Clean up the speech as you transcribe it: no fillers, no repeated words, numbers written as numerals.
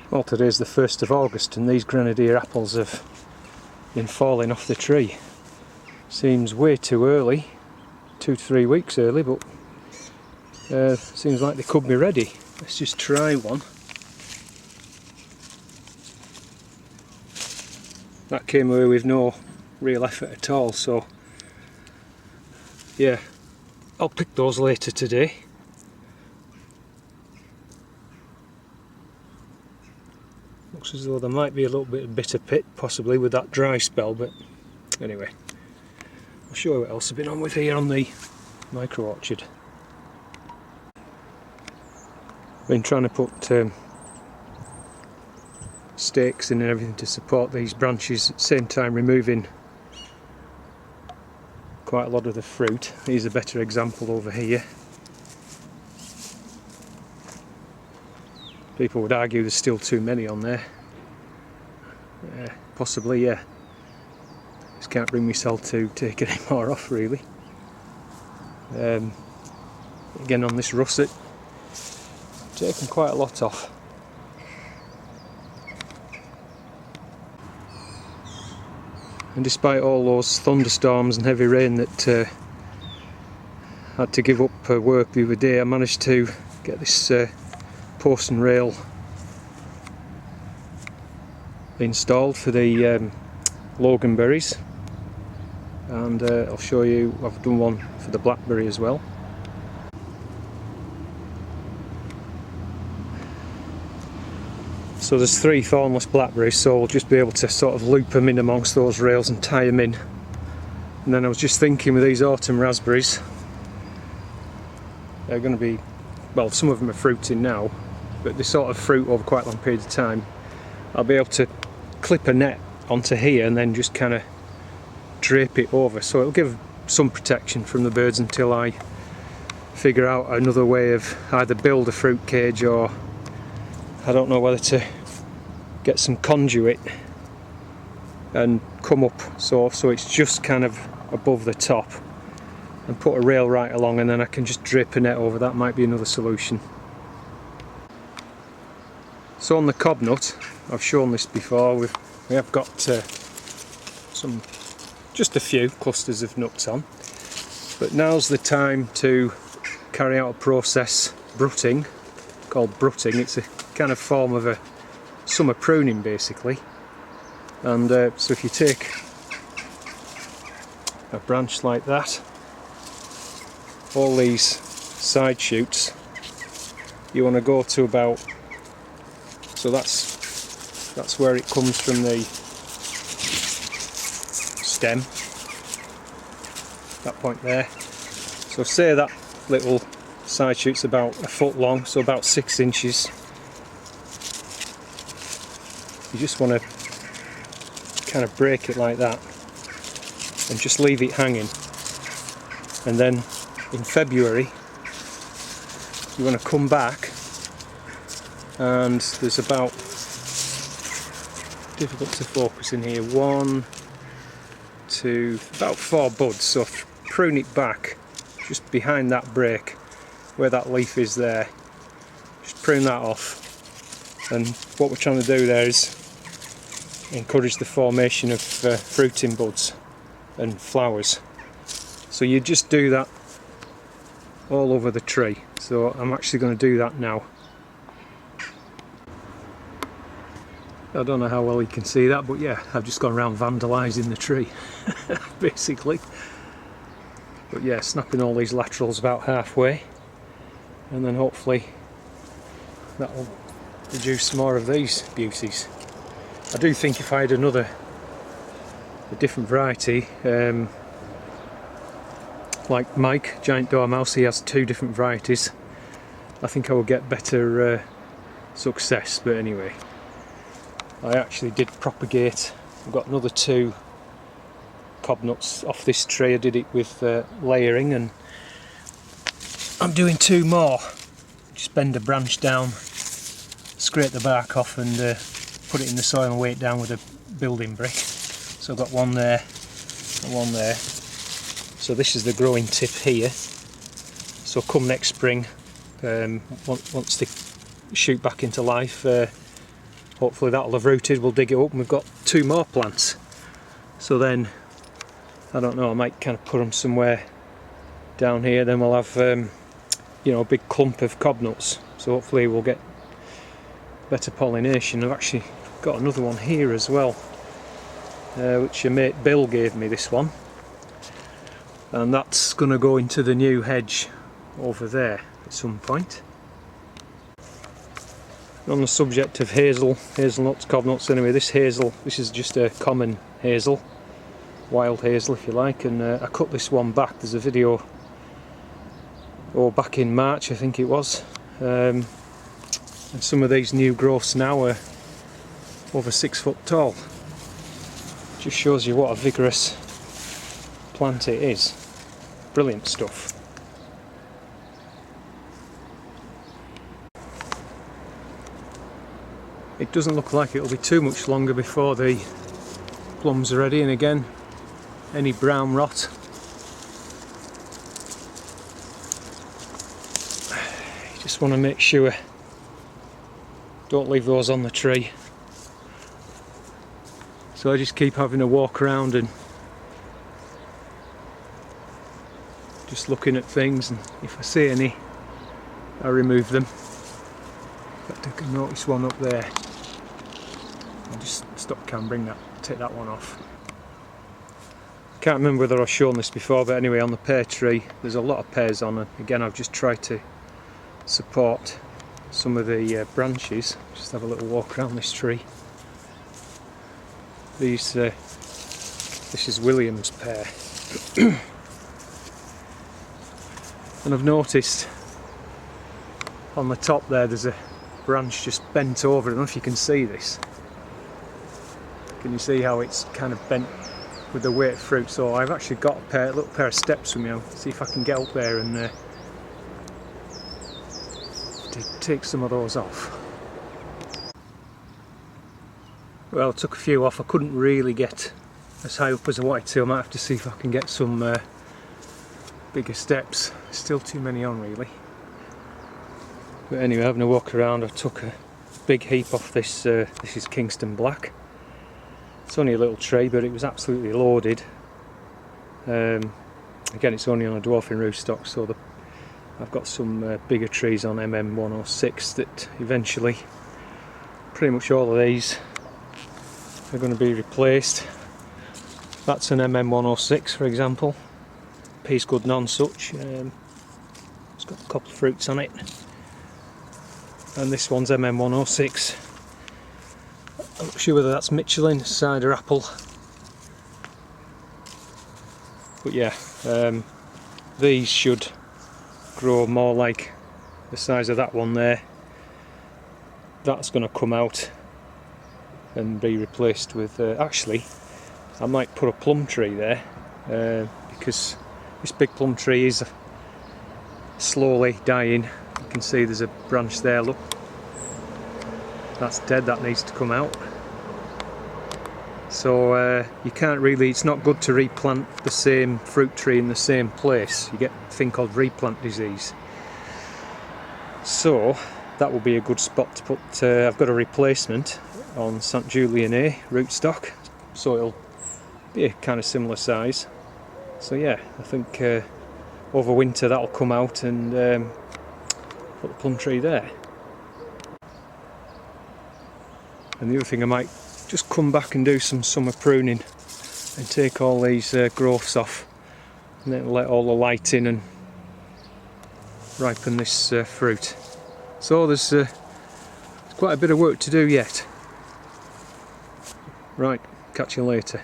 Well, today's the 1st of August and these grenadier apples have been falling off the tree. Seems way too early, 2 to 3 weeks early, but seems like they could be ready. Let's just try one. That came away with no real effort at all, so yeah, I'll pick those later today. Looks as though there might be a little bit of bitter pit, possibly with that dry spell, but anyway, I'll show you what else I've been on with here on the micro orchard. Been trying to put stakes in and everything to support these branches, at the same time removing quite a lot of the fruit. Here's a better example over here. People would argue there's still too many on there. Possibly, yeah. Just can't bring myself to take any more off, really. Again, on this russet, taken quite a lot off. And despite all those thunderstorms and heavy rain that had to give up work the other day, I managed to get this post and rail installed for the loganberries, and I'll show you, I've done one for the blackberry as well. So there's 3 thornless blackberries, so we'll just be able to sort of loop them in amongst those rails and tie them in. And then I was just thinking with these autumn raspberries, they're going to be, well, some of them are fruiting now, but they sort of fruit over quite a long period of time. I'll be able to clip a net onto here and then just kind of drape it over, so it'll give some protection from the birds until I figure out another way of either build a fruit cage, or I don't know whether to get some conduit and come up so it's just kind of above the top, and put a rail right along, and then I can just drape a net over. That might be another solution. So on the cob nut, I've shown this before, we have got just a few clusters of nuts on, but now's the time to carry out a process, brutting, called brutting. It's a kind of form of a summer pruning basically, and so if you take a branch like that, all these side shoots, you want to go to about, so that's where it comes from the stem, that point there. So say that little side shoot's about a foot long, so about 6 inches. You just want to kind of break it like that and just leave it hanging, and then in February you want to come back, and there's about, difficult to focus in here, 1, 2, about 4 buds, so prune it back just behind that break where that leaf is there, just prune that off. And what we're trying to do there is encourage the formation of fruiting buds and flowers. So you just do that all over the tree. So I'm actually going to do that now. I don't know how well you can see that, but yeah, I've just gone around vandalising the tree basically. But yeah, snapping all these laterals about halfway, and then hopefully that will produce more of these beauties. I do think if I had a different variety, like Mike, Giant Dormouse, he has 2 different varieties, I think I will get better success. But anyway, I actually did propagate. I've got another 2 cob nuts off this tree. I did it with layering, and I'm doing 2 more. Just bend a branch down, scrape the bark off, and put it in the soil and weigh it down with a building brick. So I've got one there and one there. So this is the growing tip here. So come next spring, once they shoot back into life, hopefully that'll have rooted, we'll dig it up and we've got 2 more plants. So then, I don't know, I might kind of put them somewhere down here, then we'll have you know, a big clump of cob nuts, so hopefully we'll get better pollination. I've actually got another one here as well, which your mate Bill gave me, this one, and that's going to go into the new hedge over there at some point. On the subject of hazelnuts, cob nuts anyway, this is just a common hazel, wild hazel if you like, and I cut this one back. There's a video back in March I think it was, and some of these new growths now are over 6 foot tall. Just shows you what a vigorous plant it is. Brilliant stuff. It doesn't look like it'll be too much longer before the plums are ready, and again, any brown rot, you just want to make sure don't leave those on the tree. So I just keep having a walk around and just looking at things, and if I see any, I remove them. But I can notice one up there. I'll just stop camera, take that one off. I can't remember whether I've shown this before, but anyway, on the pear tree there's a lot of pears on, and again I've just tried to support some of the branches. Just have a little walk around this tree. This is William's pear. And I've noticed on the top there's a branch just bent over. I don't know if you can see this. Can you see how it's kind of bent with the weight of fruit? So I've actually got a little pair of steps with me. I'll see if I can get up there and take some of those off. Well, I took a few off. I couldn't really get as high up as I wanted to. I might have to see if I can get some bigger steps. Still too many on really. But anyway, having a walk around, I took a big heap off this. This is Kingston Black. It's only a little tree, but it was absolutely loaded. Again, it's only on a dwarfing rootstock, so I've got some bigger trees on MM106 that eventually, pretty much all of these are going to be replaced. That's an MM106, for example. Peace good non-such. It's got a couple of fruits on it. And this one's MM106. I'm not sure whether that's Michelin cider apple. But yeah, these should grow more like the size of that one there. That's going to come out and be replaced with, actually I might put a plum tree there, because this big plum tree is slowly dying. You can see there's a branch there, look, that's dead, that needs to come out. So you can't really, it's not good to replant the same fruit tree in the same place. You get a thing called replant disease. So that will be a good spot to put, I've got a replacement on St Julian A rootstock, so it'll be a kind of similar size. So yeah, I think over winter that'll come out, and put the plum tree there. And the other thing, I might just come back and do some summer pruning and take all these growths off, and then let all the light in and ripen this fruit. So there's quite a bit of work to do yet. Right, catch you later.